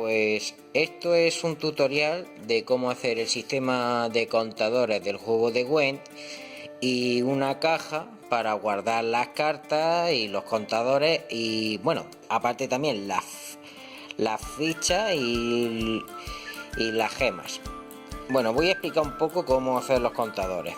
pues esto es un tutorial de cómo hacer el sistema de contadores del juego de Gwent y una caja para guardar las cartas y los contadores y bueno, aparte también las fichas y las gemas. Bueno, voy a explicar un poco cómo hacer los contadores.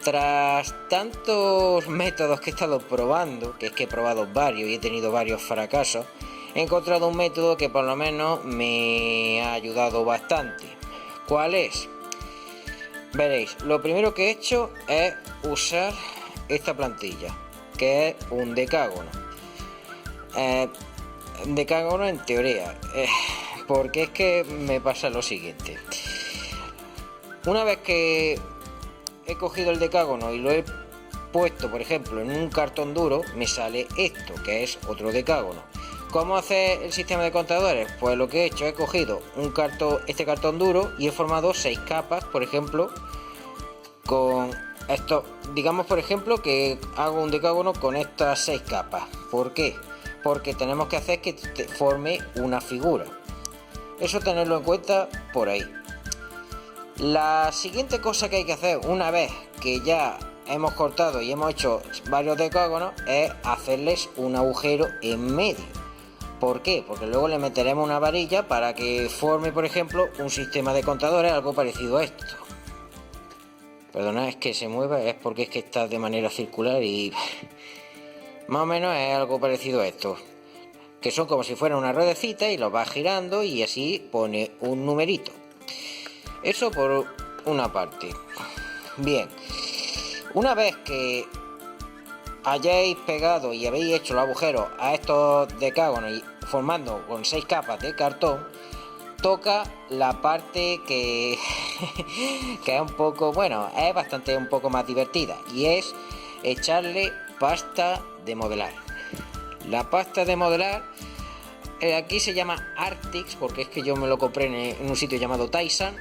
Tras tantos métodos que he estado probando, que es que he probado varios y he tenido varios fracasos, he encontrado un método que por lo menos me ha ayudado bastante. ¿Cuál es? Veréis, lo primero que he hecho es usar esta plantilla, que es un decágono. Decágono en teoría, porque es que me pasa lo siguiente. Una vez que he cogido el decágono y lo he puesto, por ejemplo, en un cartón duro, me sale esto, que es otro decágono. ¿Cómo hacer el sistema de contadores? Pues lo que he hecho, he cogido este cartón duro y he formado 6 capas, por ejemplo, con esto. Digamos, por ejemplo, que hago un decágono con estas 6 capas. ¿Por qué? Porque tenemos que hacer que forme una figura. Eso tenerlo en cuenta por ahí. La siguiente cosa que hay que hacer una vez que ya hemos cortado y hemos hecho varios decágonos es hacerles un agujero en medio. ¿Por qué? Porque luego le meteremos una varilla para que forme, por ejemplo, un sistema de contadores algo parecido a esto. Perdona, es que se mueva, es porque es que está de manera circular y más o menos es algo parecido a esto. Que son como si fuera una ruedecita y los va girando y así pone un numerito. Eso por una parte. Bien, una vez que hayáis pegado y habéis hecho los agujeros a estos decágonos y formando con 6 capas de cartón, toca la parte que es un poco, bueno, es bastante un poco más divertida, y es echarle pasta de modelar. La pasta de modelar aquí se llama Arctix, porque es que yo me lo compré en un sitio llamado Tyson,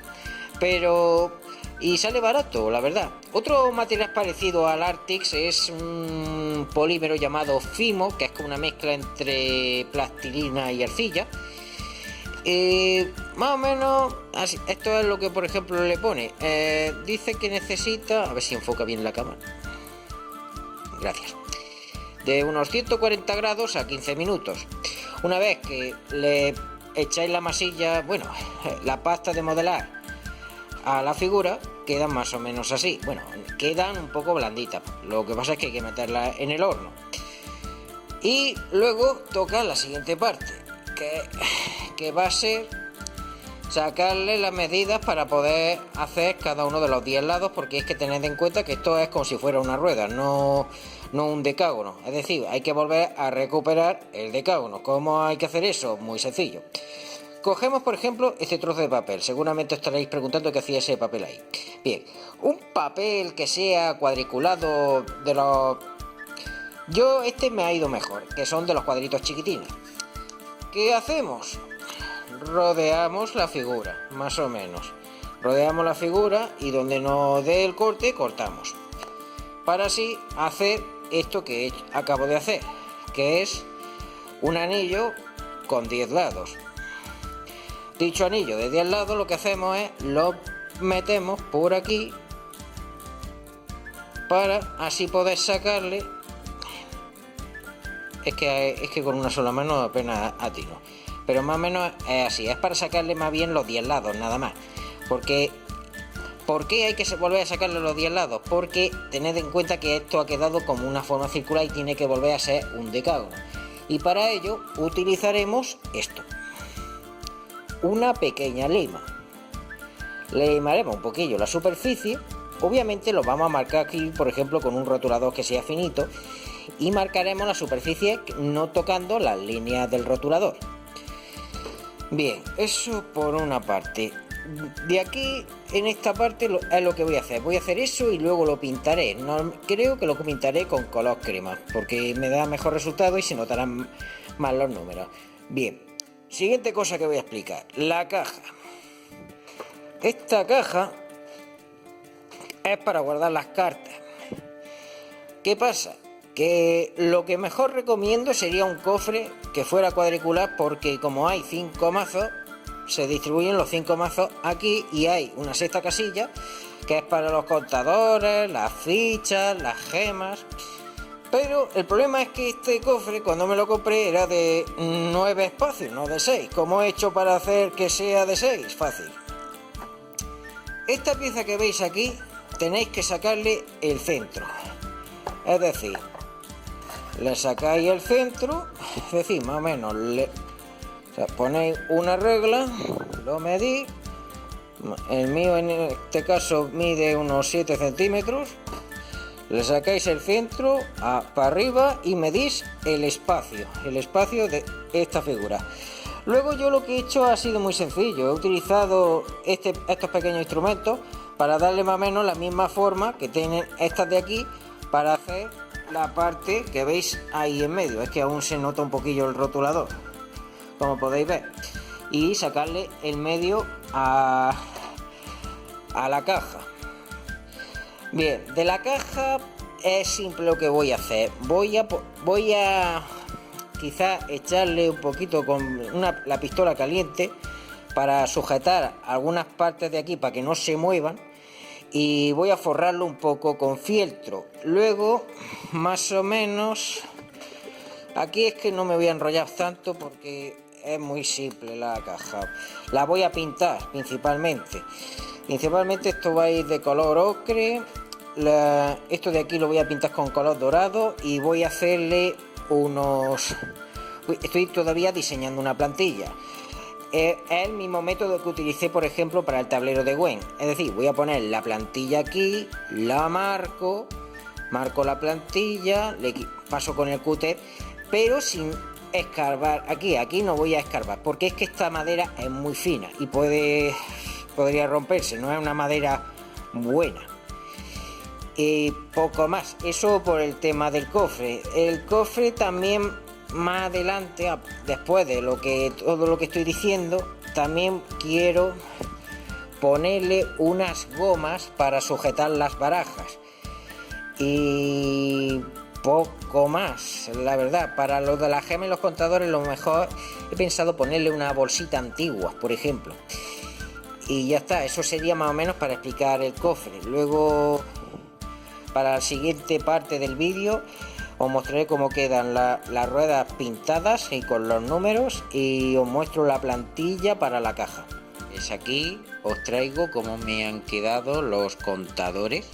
y sale barato, la verdad. Otro material parecido al Arctix es un polímero llamado Fimo, que es como una mezcla entre plastilina y arcilla. Más o menos así. Esto es lo que, por ejemplo, le pone. Dice que necesita, a ver si enfoca bien la cámara. Gracias. De unos 140 grados a 15 minutos. Una vez que le echáis la masilla, bueno, la pasta de modelar a la figura, quedan más o menos así. Bueno, quedan un poco blanditas. Lo que pasa es que hay que meterla en el horno. Y luego toca la siguiente parte, que va a ser sacarle las medidas para poder hacer cada uno de los 10 lados, porque es que tened en cuenta que esto es como si fuera una rueda, no un decágono. Es decir, hay que volver a recuperar el decágono. ¿Cómo hay que hacer eso? Muy sencillo. Cogemos, por ejemplo, este trozo de papel. Seguramente estaréis preguntando qué hacía ese papel ahí. Bien, un papel que sea cuadriculado de los... Este me ha ido mejor, que son de los cuadritos chiquitines. ¿Qué hacemos? Rodeamos la figura, más o menos. Rodeamos la figura y donde nos dé el corte, cortamos. Para así hacer esto que acabo de hacer, que es un anillo con 10 lados. Dicho anillo de 10 lados, lo que hacemos es lo metemos por aquí para así poder sacarle. Es que con una sola mano apenas atino, pero más o menos es así. Es para sacarle más bien los 10 lados, nada más. Porque ¿por qué hay que volver a sacarle los 10 lados? Porque tened en cuenta que esto ha quedado como una forma circular y tiene que volver a ser un decágono. Y para ello utilizaremos esto, una pequeña lima. Le limaremos un poquillo la superficie. Obviamente lo vamos a marcar aquí, por ejemplo, con un rotulador que sea finito, y marcaremos la superficie no tocando las líneas del rotulador. Bien, eso por una parte. De aquí, en esta parte, es lo que voy a hacer. Voy a hacer eso y luego lo pintaré. No, creo que lo pintaré con color crema, porque me da mejor resultado y se notarán más los números. Bien, siguiente cosa que voy a explicar. La caja. Esta caja es para guardar las cartas. ¿Qué pasa? que lo que mejor recomiendo sería un cofre que fuera cuadricular, porque como hay 5 mazos, se distribuyen los 5 mazos aquí y hay una sexta casilla que es para los contadores, las fichas, las gemas. Pero el problema es que este cofre, cuando me lo compré, era de 9 espacios, no de 6. ¿Cómo he hecho para hacer que sea de 6? Fácil. Esta pieza que veis aquí, tenéis que sacarle el centro. Es decir, le sacáis el centro, es decir, más o menos, ponéis una regla, lo medís. El mío en este caso mide unos 7 centímetros. Le sacáis el centro para arriba y medís el espacio de esta figura. Luego yo lo que he hecho ha sido muy sencillo. He utilizado estos pequeños instrumentos para darle más o menos la misma forma que tienen estas de aquí, para hacer la parte que veis ahí en medio. Es que aún se nota un poquillo el rotulador, como podéis ver, y sacarle el medio a la caja. Bien, de la caja es simple lo que voy a hacer. Voy a quizás echarle un poquito con la pistola caliente para sujetar algunas partes de aquí para que no se muevan, y voy a forrarlo un poco con fieltro. Luego, más o menos, aquí es que no me voy a enrollar tanto porque es muy simple la caja. La voy a pintar principalmente esto va a ir de color ocre. Esto de aquí lo voy a pintar con color dorado y voy a hacerle estoy todavía diseñando una plantilla. Es el mismo método que utilicé, por ejemplo, para el tablero de Gwen. Es decir, voy a poner la plantilla aquí, la marco la plantilla, le paso con el cúter, pero sin escarbar. Aquí no voy a escarbar, porque es que esta madera es muy fina y podría romperse, no es una madera buena. Y poco más, eso por el tema del cofre. El cofre también, más adelante, después de todo lo que estoy diciendo, también quiero ponerle unas gomas para sujetar las barajas. Y poco más, la verdad. Para lo de las gemas y los contadores, lo mejor he pensado ponerle una bolsita antigua, por ejemplo. Y ya está, eso sería más o menos para explicar el cofre. Luego, para la siguiente parte del vídeo, os mostraré cómo quedan las ruedas pintadas y con los números, y os muestro la plantilla para la caja. Es aquí os traigo cómo me han quedado los contadores,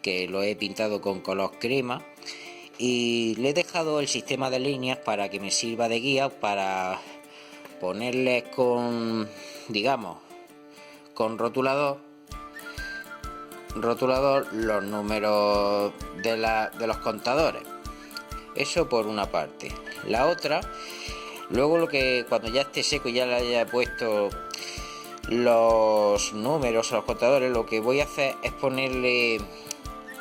que lo he pintado con color crema, y le he dejado el sistema de líneas para que me sirva de guía para ponerles con rotulador los números de los contadores. Eso por una parte. La otra, luego cuando ya esté seco y ya le haya puesto los números a los contadores, lo que voy a hacer es ponerle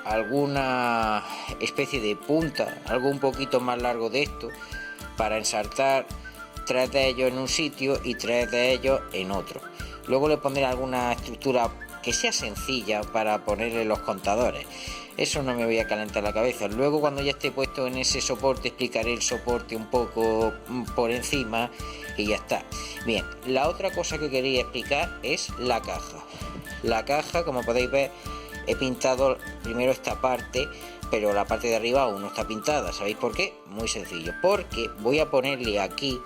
alguna especie de punta, algo un poquito más largo de esto, para ensartar 3 de ellos en un sitio y 3 de ellos en otro. Luego le pondré alguna estructura que sea sencilla para ponerle los contadores. Eso no me voy a calentar la cabeza. Luego, cuando ya esté puesto en ese soporte, explicaré el soporte un poco por encima y ya está. Bien, la otra cosa que quería explicar es la caja. La caja, como podéis ver, he pintado primero esta parte, pero la parte de arriba aún no está pintada. ¿Sabéis por qué? Muy sencillo, porque voy a ponerle aquí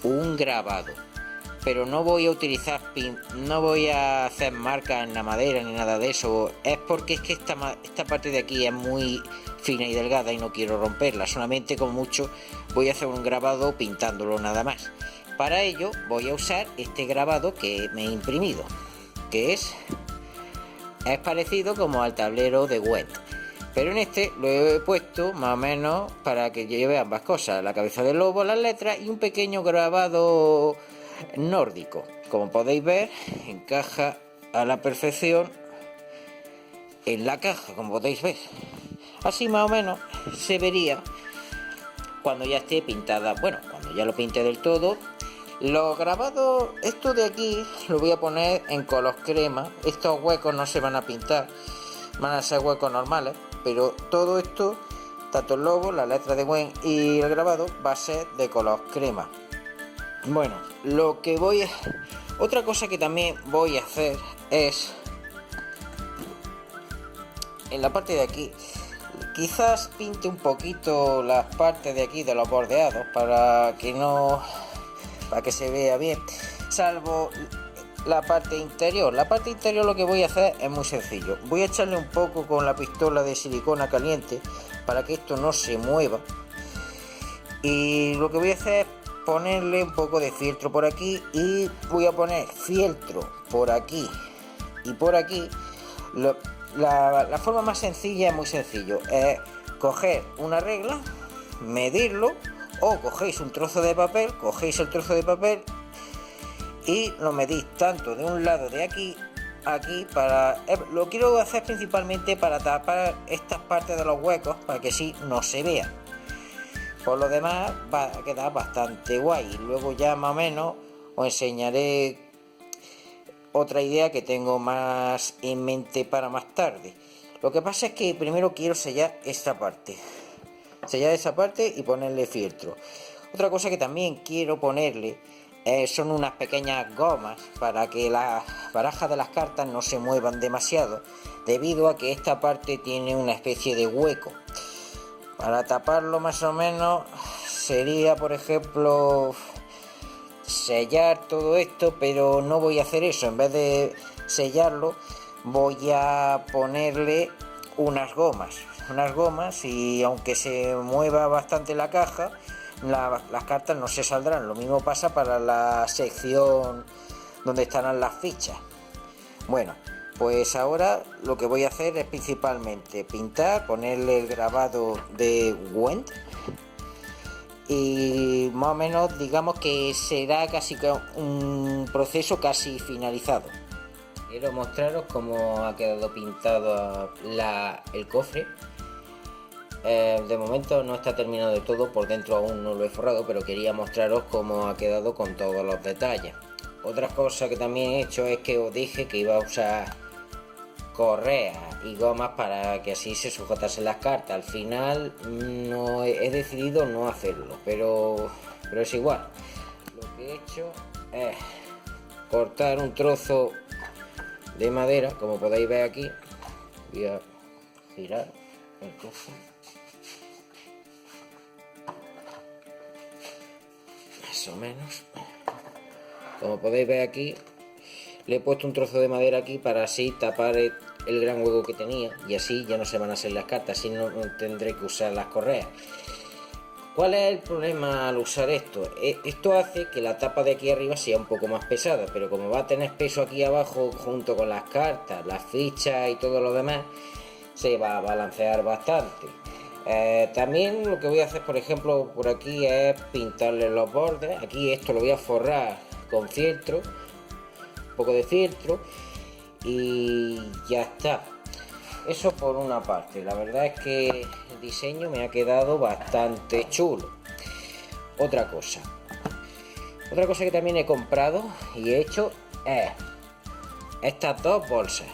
un grabado, pero no voy a utilizar no voy a hacer marcas en la madera ni nada de eso. Es porque es que esta parte de aquí es muy fina y delgada y no quiero romperla. Solamente, como mucho, voy a hacer un grabado pintándolo, nada más. Para ello voy a usar este grabado que me he imprimido, que es parecido como al tablero de Gwen, pero en este lo he puesto más o menos para que lleve ambas cosas: la cabeza del lobo, las letras y un pequeño grabado nórdico. Como podéis ver, encaja a la perfección en la caja, como podéis ver. Así más o menos se vería cuando ya esté pintada. Bueno, cuando ya lo pinte del todo. Los grabados, esto de aquí lo voy a poner en color crema. Estos huecos no se van a pintar, van a ser huecos normales, pero todo esto tanto el logo, la letra de Gwen y el grabado va a ser de color crema. Bueno, otra cosa que también voy a hacer es, en la parte de aquí, quizás pinte un poquito las partes de aquí de los bordeados para que se vea bien, salvo la parte interior. La parte interior lo que voy a hacer es muy sencillo. Voy a echarle un poco con la pistola de silicona caliente para que esto no se mueva. Y lo que voy a hacer es ponerle un poco de fieltro por aquí y voy a poner fieltro por aquí y por aquí. La forma más sencilla es muy sencillo, es coger una regla, medirlo, o cogéis un trozo de papel, cogéis el trozo de papel y lo medís tanto de un lado de aquí lo quiero hacer principalmente para tapar estas partes de los huecos para que así no se vea. Por lo demás va a quedar bastante guay. Luego ya más o menos os enseñaré otra idea que tengo más en mente para más tarde. Lo que pasa es que primero quiero sellar esta parte y ponerle fieltro. Otra cosa que también quiero ponerle son unas pequeñas gomas para que las barajas de las cartas no se muevan demasiado, debido a que esta parte tiene una especie de hueco. Para taparlo más o menos sería, por ejemplo, sellar todo esto, pero no voy a hacer eso. En vez de sellarlo voy a ponerle unas gomas y aunque se mueva bastante la caja, las cartas no se saldrán. Lo mismo pasa para la sección donde estarán las fichas. Bueno, pues ahora lo que voy a hacer es principalmente pintar, ponerle el grabado de Gwen, y más o menos digamos que será casi un proceso casi finalizado. Quiero mostraros cómo ha quedado pintado el cofre. De momento no está terminado de todo, por dentro aún no lo he forrado, pero quería mostraros cómo ha quedado con todos los detalles. Otra cosa que también he hecho es que os dije que iba a usar correas y gomas para que así se sujetasen las cartas. Al final no he decidido no hacerlo, pero es igual. Lo que he hecho es cortar un trozo de madera, como podéis ver aquí. Voy a girar el trozo. Más o menos. Como podéis ver aquí, le he puesto un trozo de madera aquí para así tapar el gran hueco que tenía, y así ya no se van a hacer las cartas, así no tendré que usar las correas. ¿Cuál es el problema al usar esto? Esto hace que la tapa de aquí arriba sea un poco más pesada, pero como va a tener peso aquí abajo junto con las cartas, las fichas y todo lo demás, se va a balancear bastante. También lo que voy a hacer, por ejemplo, por aquí es pintarle los bordes. Aquí esto lo voy a forrar con fieltro, un poco de fieltro, y ya está. Eso por una parte. La verdad es que el diseño me ha quedado bastante chulo. Otra cosa que también he comprado y he hecho es estas dos bolsas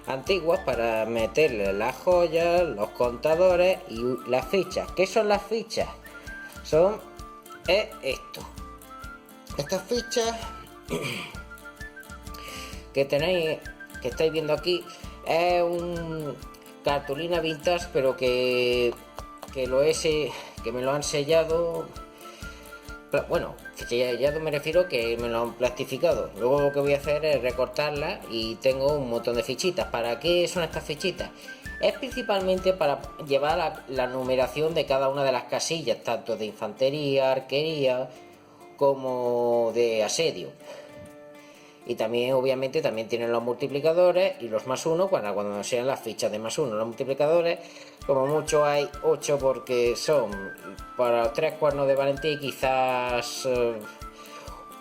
antiguas para meterle las joyas, los contadores y las fichas. ¿Qué son las fichas? Es esto. Estas fichas que estáis viendo aquí es un cartulina vintage, pero que me lo han sellado. Bueno, sellado me refiero que me lo han plastificado. Luego lo que voy a hacer es recortarlas y tengo un montón de fichitas. ¿Para qué son estas fichitas? Es principalmente para llevar la numeración de cada una de las casillas, tanto de infantería, arquería como de asedio. Y también, obviamente, también tienen los multiplicadores y los +1 cuando sean las fichas de +1. Los multiplicadores, como mucho, hay 8 porque son para los 3 cuernos de valentía y quizás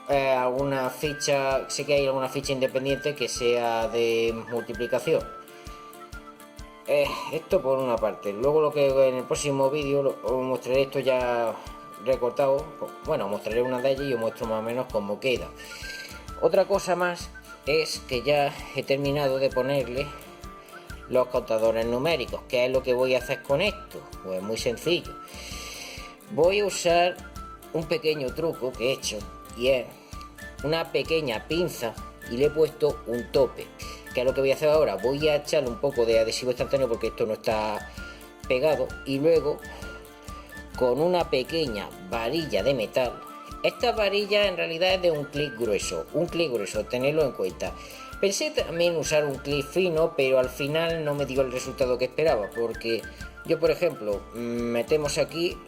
alguna ficha, sé que hay alguna ficha independiente que sea de multiplicación. Esto por una parte. Luego lo que en el próximo vídeo os mostraré esto ya recortado. Bueno, mostraré una de ellas y os muestro más o menos cómo queda. Otra cosa más es que ya he terminado de ponerle los contadores numéricos. ¿Qué es lo que voy a hacer con esto? Pues muy sencillo. Voy a usar un pequeño truco que he hecho, y es una pequeña pinza y le he puesto un tope. ¿Qué es lo que voy a hacer ahora? Voy a echarle un poco de adhesivo instantáneo porque esto no está pegado, y luego con una pequeña varilla de metal. Esta varilla en realidad es de un clic grueso, tenedlo en cuenta. Pensé también usar un clic fino, pero al final no me dio el resultado que esperaba, porque yo, por ejemplo, metemos aquí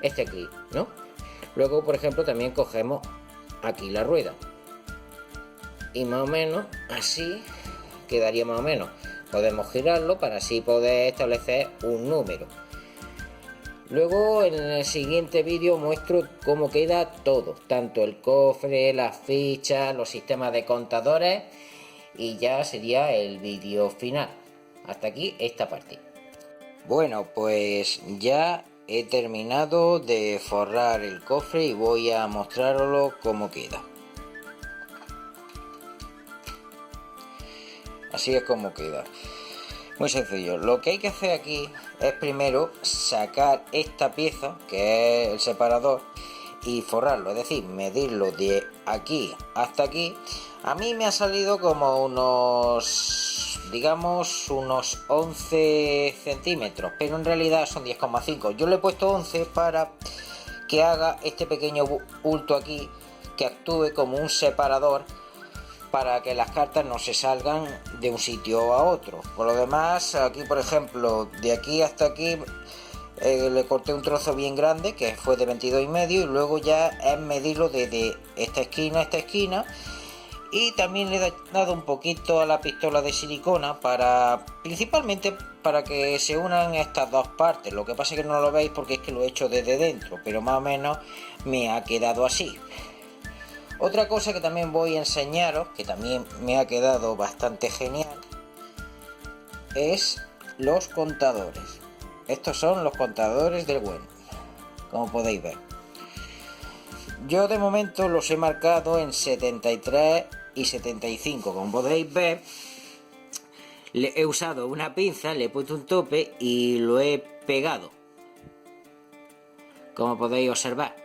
este clic, ¿no? Luego, por ejemplo, también cogemos aquí la rueda y más o menos así quedaría más o menos. Podemos girarlo para así poder establecer un número. Luego en el siguiente vídeo muestro cómo queda todo, tanto el cofre, las fichas, los sistemas de contadores, y ya sería el vídeo final. Hasta aquí esta parte. Bueno, pues ya he terminado de forrar el cofre y voy a mostraroslo cómo queda. Así es como queda. Muy sencillo. Lo que hay que hacer aquí es primero sacar esta pieza, que es el separador, y forrarlo, es decir, medirlo de aquí hasta aquí. A mí me ha salido como unos, digamos, unos 11 centímetros, pero en realidad son 10,5. Yo le he puesto 11 para que haga este pequeño bulto aquí, que actúe como un separador para que las cartas no se salgan de un sitio a otro. Por lo demás, aquí por ejemplo, de aquí hasta aquí le corté un trozo bien grande, que fue de 22,5, y luego ya es medirlo desde esta esquina a esta esquina. Y también le he dado un poquito a la pistola de silicona, principalmente para que se unan estas dos partes. Lo que pasa es que no lo veis porque es que lo he hecho desde dentro, pero más o menos me ha quedado así. Otra cosa que también voy a enseñaros, que también me ha quedado bastante genial, es los contadores. Estos son los contadores del Gwen, como podéis ver. Yo de momento los he marcado en 73 y 75. Como podéis ver, he usado una pinza, le he puesto un tope y lo he pegado, como podéis observar.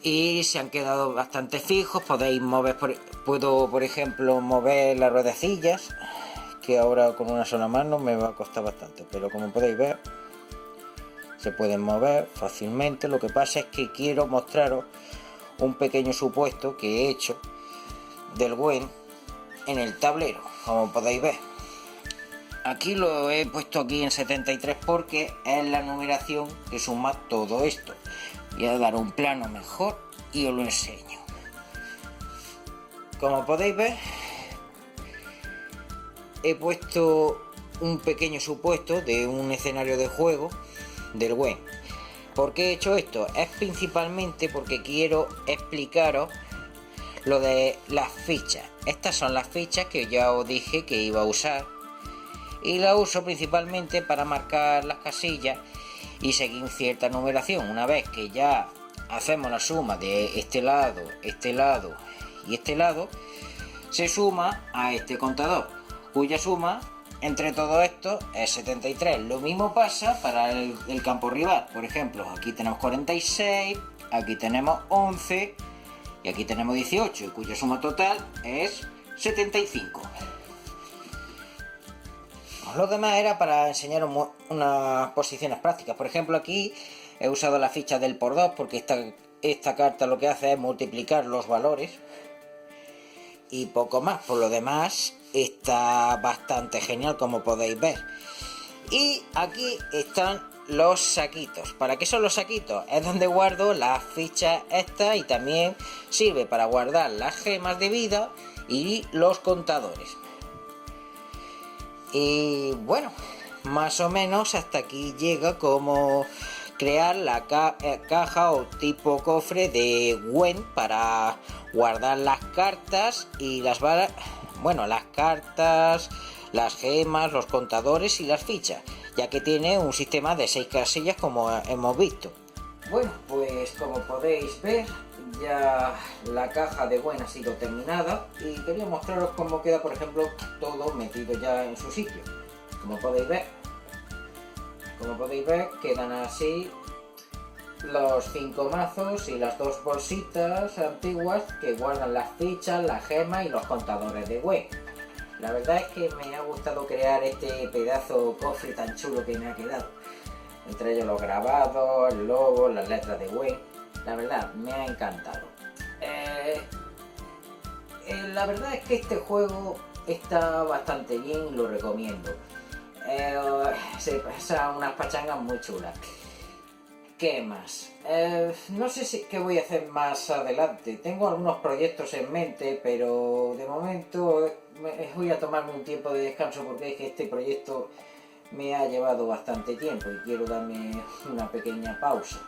Y se han quedado bastante fijos. Podéis mover, puedo por ejemplo mover las ruedecillas, que ahora con una sola mano me va a costar bastante, pero como podéis ver se pueden mover fácilmente. Lo que pasa es que quiero mostraros un pequeño supuesto que he hecho del Gwen en el tablero. Como podéis ver, aquí lo he puesto aquí en 73 porque es la numeración que suma todo esto. Voy a dar un plano mejor y os lo enseño. Como podéis ver, he puesto un pequeño supuesto de un escenario de juego del Gwen. ¿Por qué he hecho esto? Es principalmente porque quiero explicaros lo de las fichas. Estas son las fichas que ya os dije que iba a usar, y las uso principalmente para marcar las casillas y seguir cierta numeración. Una vez que ya hacemos la suma de este lado y este lado, se suma a este contador, cuya suma entre todo esto es 73. Lo mismo pasa para el campo rival. Por ejemplo, aquí tenemos 46, aquí tenemos 11 y aquí tenemos 18, y cuya suma total es 75. Lo demás era para enseñaros unas posiciones prácticas. Por ejemplo, aquí he usado la ficha del por 2 porque esta carta lo que hace es multiplicar los valores y poco más. Por lo demás está bastante genial, como podéis ver. Y aquí están los saquitos. ¿Para qué son los saquitos? Es donde guardo las fichas estas, y también sirve para guardar las gemas de vida y los contadores. Y bueno, más o menos hasta aquí llega como crear la caja o tipo cofre de Gwen para guardar las cartas y las cartas, las gemas, los contadores y las fichas, ya que tiene un sistema de 6 casillas como hemos visto. Bueno, pues como podéis ver, ya la caja de Gwen ha sido terminada y quería mostraros cómo queda, por ejemplo, todo metido ya en su sitio. Como podéis ver, quedan así los 5 mazos y las 2 bolsitas antiguas que guardan las fichas, las gemas y los contadores de Gwen. La verdad es que me ha gustado crear este pedazo cofre tan chulo que me ha quedado. Entre ellos los grabados, el logo, las letras de Gwen. La verdad, me ha encantado. La verdad es que este juego está bastante bien y lo recomiendo. Se pasan unas pachangas muy chulas. ¿Qué más? No sé qué voy a hacer más adelante. Tengo algunos proyectos en mente, pero de momento voy a tomarme un tiempo de descanso porque es que este proyecto me ha llevado bastante tiempo y quiero darme una pequeña pausa.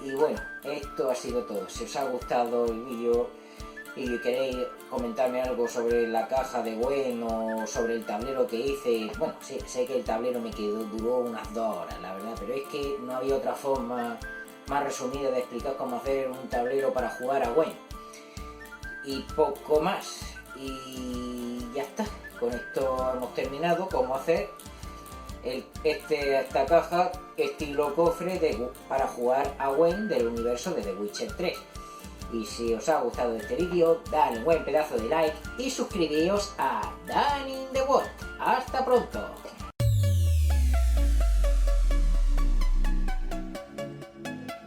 Y bueno, esto ha sido todo. Si os ha gustado el vídeo y queréis comentarme algo sobre la caja de Gwen o sobre el tablero que hice, bueno, sé que el tablero duró unas 2 horas, la verdad, pero es que no había otra forma más resumida de explicar cómo hacer un tablero para jugar a Gwen. Y poco más. Y ya está. Con esto hemos terminado cómo hacer esta caja estilo cofre para jugar a Gwen del universo de The Witcher 3. Y si os ha gustado este vídeo, dale un buen pedazo de like y suscribíos a Dan in the World. ¡Hasta pronto!